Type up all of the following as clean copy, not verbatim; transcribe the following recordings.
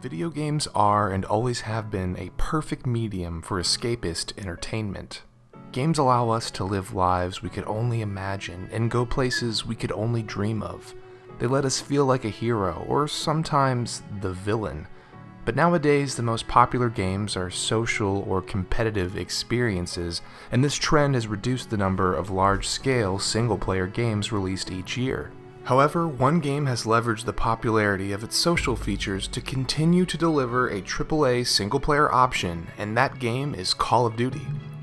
Video games are and always have been a perfect medium for escapist entertainment. Games allow us to live lives we could only imagine and go places we could only dream of. They let us feel like a hero, or sometimes the villain. But nowadays, the most popular games are social or competitive experiences, and this trend has reduced the number of large-scale single-player games released each year. However, one game has leveraged the popularity of its social features to continue to deliver a AAA single-player option, and that game is Call of Duty.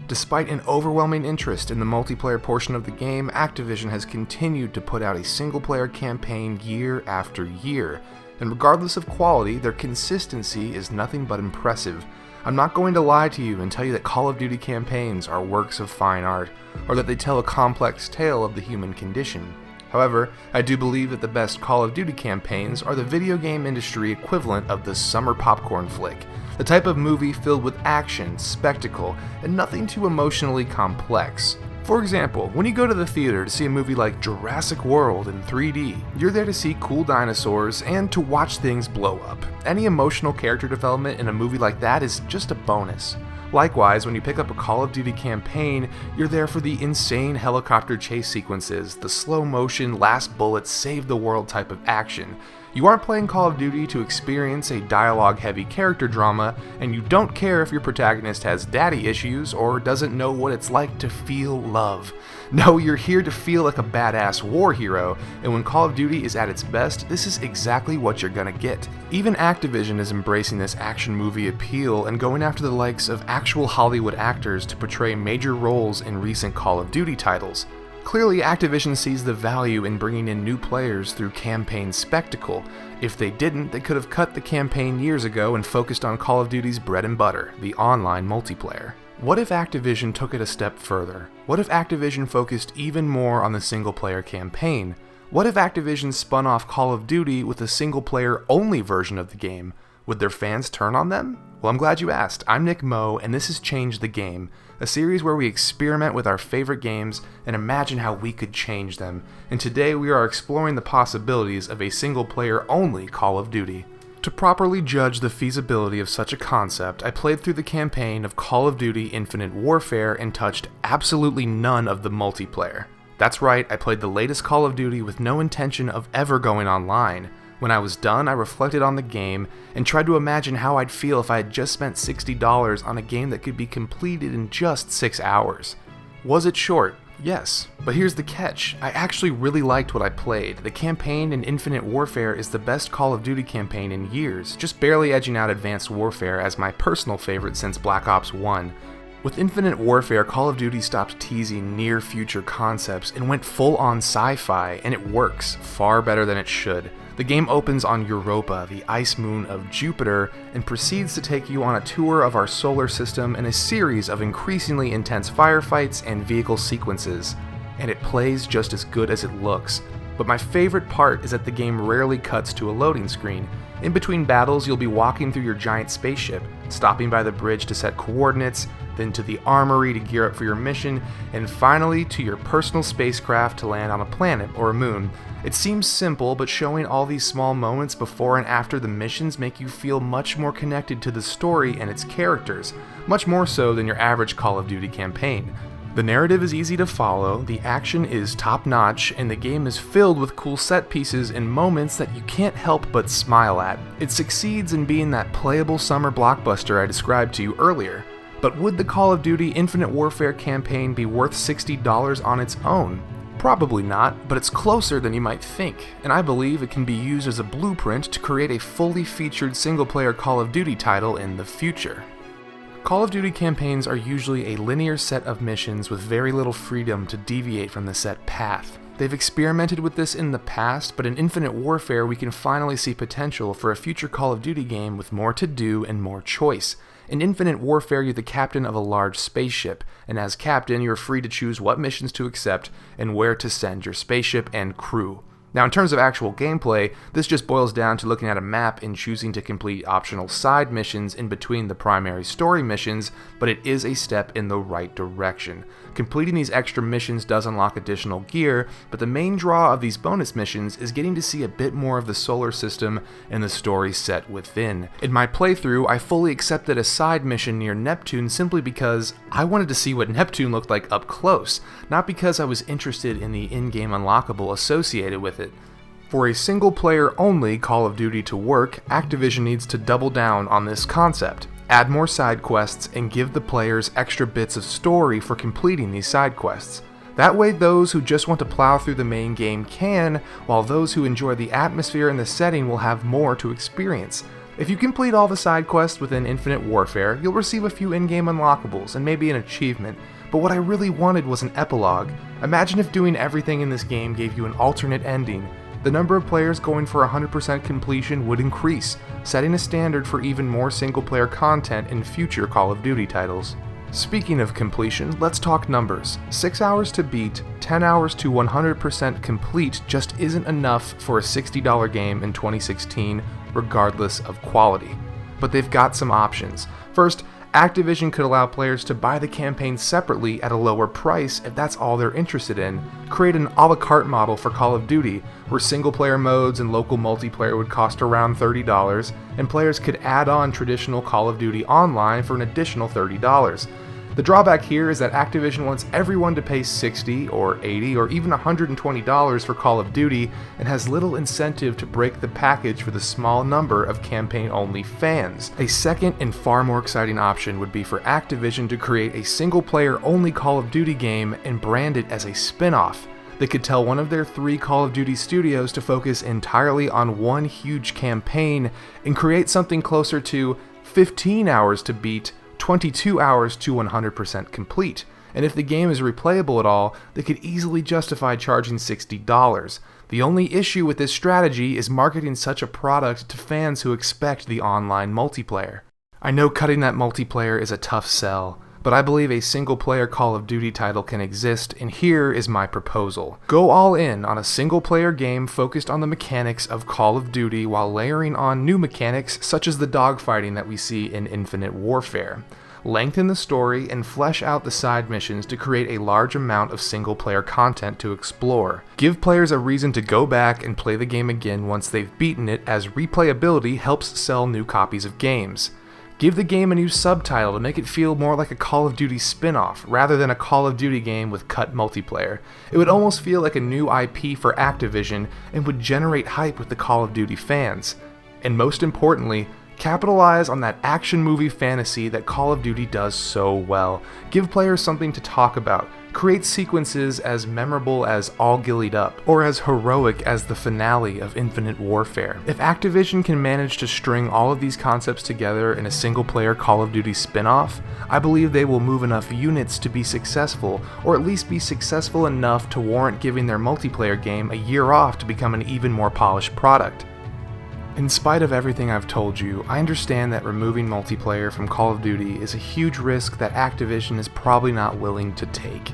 Despite an overwhelming interest in the multiplayer portion of the game, Activision has continued to put out a single-player campaign year after year, and regardless of quality, their consistency is nothing but impressive. I'm not going to lie to you and tell you that Call of Duty campaigns are works of fine art, or that they tell a complex tale of the human condition. However, I do believe that the best Call of Duty campaigns are the video game industry equivalent of the summer popcorn flick, the type of movie filled with action, spectacle, and nothing too emotionally complex. For example, when you go to the theater to see a movie like Jurassic World in 3D, you're there to see cool dinosaurs and to watch things blow up. Any emotional character development in a movie like that is just a bonus. Likewise, when you pick up a Call of Duty campaign, you're there for the insane helicopter chase sequences, the slow-motion, last bullet, save-the-world type of action. You aren't playing Call of Duty to experience a dialogue-heavy character drama, and you don't care if your protagonist has daddy issues or doesn't know what it's like to feel love. No, you're here to feel like a badass war hero, and when Call of Duty is at its best, this is exactly what you're gonna get. Even Activision is embracing this action movie appeal and going after the likes of actual Hollywood actors to portray major roles in recent Call of Duty titles. Clearly, Activision sees the value in bringing in new players through campaign spectacle. If they didn't, they could have cut the campaign years ago and focused on Call of Duty's bread and butter, the online multiplayer. What if Activision took it a step further? What if Activision focused even more on the single-player campaign? What if Activision spun off Call of Duty with a single-player only version of the game? Would their fans turn on them? Well, I'm glad you asked. I'm NIKMOE, and this is Change the Game, a series where we experiment with our favorite games and imagine how we could change them. And today we are exploring the possibilities of a single-player only Call of Duty. To properly judge the feasibility of such a concept, I played through the campaign of Call of Duty Infinite Warfare and touched absolutely none of the multiplayer. That's right, I played the latest Call of Duty with no intention of ever going online. When I was done, I reflected on the game and tried to imagine how I'd feel if I had just spent $60 on a game that could be completed in just 6 hours. Was it short? Yes, but here's the catch. I actually really liked what I played. The campaign in Infinite Warfare is the best Call of Duty campaign in years, just barely edging out Advanced Warfare as my personal favorite since Black Ops 1. With Infinite Warfare, Call of Duty stopped teasing near-future concepts and went full-on sci-fi, and it works far better than it should. The game opens on Europa, the ice moon of Jupiter, and proceeds to take you on a tour of our solar system and a series of increasingly intense firefights and vehicle sequences. And it plays just as good as it looks. But my favorite part is that the game rarely cuts to a loading screen. In between battles, you'll be walking through your giant spaceship, stopping by the bridge to set coordinates, then to the armory to gear up for your mission, and finally to your personal spacecraft to land on a planet or a moon. It seems simple, but showing all these small moments before and after the missions make you feel much more connected to the story and its characters, much more so than your average Call of Duty campaign. The narrative is easy to follow, the action is top-notch, and the game is filled with cool set pieces and moments that you can't help but smile at. It succeeds in being that playable summer blockbuster I described to you earlier. But would the Call of Duty Infinite Warfare campaign be worth $60 on its own? Probably not, but it's closer than you might think, and I believe it can be used as a blueprint to create a fully featured single-player Call of Duty title in the future. Call of Duty campaigns are usually a linear set of missions with very little freedom to deviate from the set path. They've experimented with this in the past, but in Infinite Warfare we can finally see potential for a future Call of Duty game with more to do and more choice. In Infinite Warfare, you're the captain of a large spaceship, and as captain, you're free to choose what missions to accept and where to send your spaceship and crew. Now, in terms of actual gameplay, this just boils down to looking at a map and choosing to complete optional side missions in between the primary story missions, but it is a step in the right direction. Completing these extra missions does unlock additional gear, but the main draw of these bonus missions is getting to see a bit more of the solar system and the story set within. In my playthrough, I fully accepted a side mission near Neptune simply because I wanted to see what Neptune looked like up close, not because I was interested in the in-game unlockable associated with it. For a single-player only Call of Duty to work, Activision needs to double down on this concept. Add more side quests and give the players extra bits of story for completing these side quests. That way those who just want to plow through the main game can, while those who enjoy the atmosphere and the setting will have more to experience. If you complete all the side quests within Infinite Warfare, you'll receive a few in-game unlockables and maybe an achievement, but what I really wanted was an epilogue. Imagine if doing everything in this game gave you an alternate ending. The number of players going for 100% completion would increase, setting a standard for even more single-player content in future Call of Duty titles. Speaking of completion, let's talk numbers. 6 hours to beat, 10 hours to 100% complete just isn't enough for a $60 game in 2016, regardless of quality. But they've got some options. First, Activision could allow players to buy the campaign separately at a lower price if that's all they're interested in. Create an a la carte model for Call of Duty, where single-player modes and local multiplayer would cost around $30, and players could add on traditional Call of Duty Online for an additional $30. The drawback here is that Activision wants everyone to pay $60 or $80 or even $120 for Call of Duty and has little incentive to break the package for the small number of campaign-only fans. A second and far more exciting option would be for Activision to create a single-player only Call of Duty game and brand it as a spin-off. They could tell one of their 3 Call of Duty studios to focus entirely on one huge campaign and create something closer to 15 hours to beat, 22 hours to 100% complete, and if the game is replayable at all, they could easily justify charging $60. The only issue with this strategy is marketing such a product to fans who expect the online multiplayer. I know cutting that multiplayer is a tough sell, but I believe a single-player Call of Duty title can exist, and here is my proposal. Go all in on a single-player game focused on the mechanics of Call of Duty while layering on new mechanics such as the dogfighting that we see in Infinite Warfare. Lengthen the story and flesh out the side missions to create a large amount of single-player content to explore. Give players a reason to go back and play the game again once they've beaten it, as replayability helps sell new copies of games. Give the game a new subtitle to make it feel more like a Call of Duty spin-off, rather than a Call of Duty game with cut multiplayer. It would almost feel like a new IP for Activision and would generate hype with the Call of Duty fans. And most importantly, capitalize on that action movie fantasy that Call of Duty does so well. Give players something to talk about. Create sequences as memorable as All Gillied Up, or as heroic as the finale of Infinite Warfare. If Activision can manage to string all of these concepts together in a single-player Call of Duty spin-off, I believe they will move enough units to be successful, or at least be successful enough to warrant giving their multiplayer game a year off to become an even more polished product. In spite of everything I've told you, I understand that removing multiplayer from Call of Duty is a huge risk that Activision is probably not willing to take.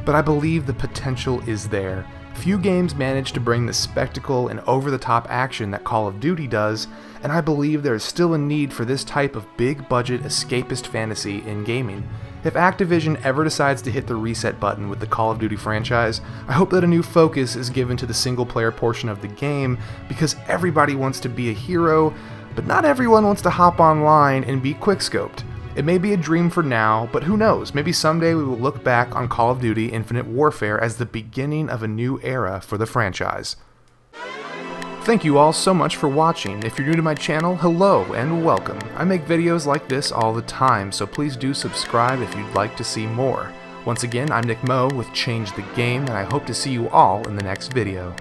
But I believe the potential is there. Few games manage to bring the spectacle and over-the-top action that Call of Duty does, and I believe there is still a need for this type of big-budget escapist fantasy in gaming. If Activision ever decides to hit the reset button with the Call of Duty franchise, I hope that a new focus is given to the single-player portion of the game, because everybody wants to be a hero, but not everyone wants to hop online and be quickscoped. It may be a dream for now, but who knows, maybe someday we will look back on Call of Duty Infinite Warfare as the beginning of a new era for the franchise. Thank you all so much for watching. If you're new to my channel, hello and welcome. I make videos like this all the time, so please do subscribe if you'd like to see more. Once again, I'm NIKMOE with ChangeTheGame, and I hope to see you all in the next video.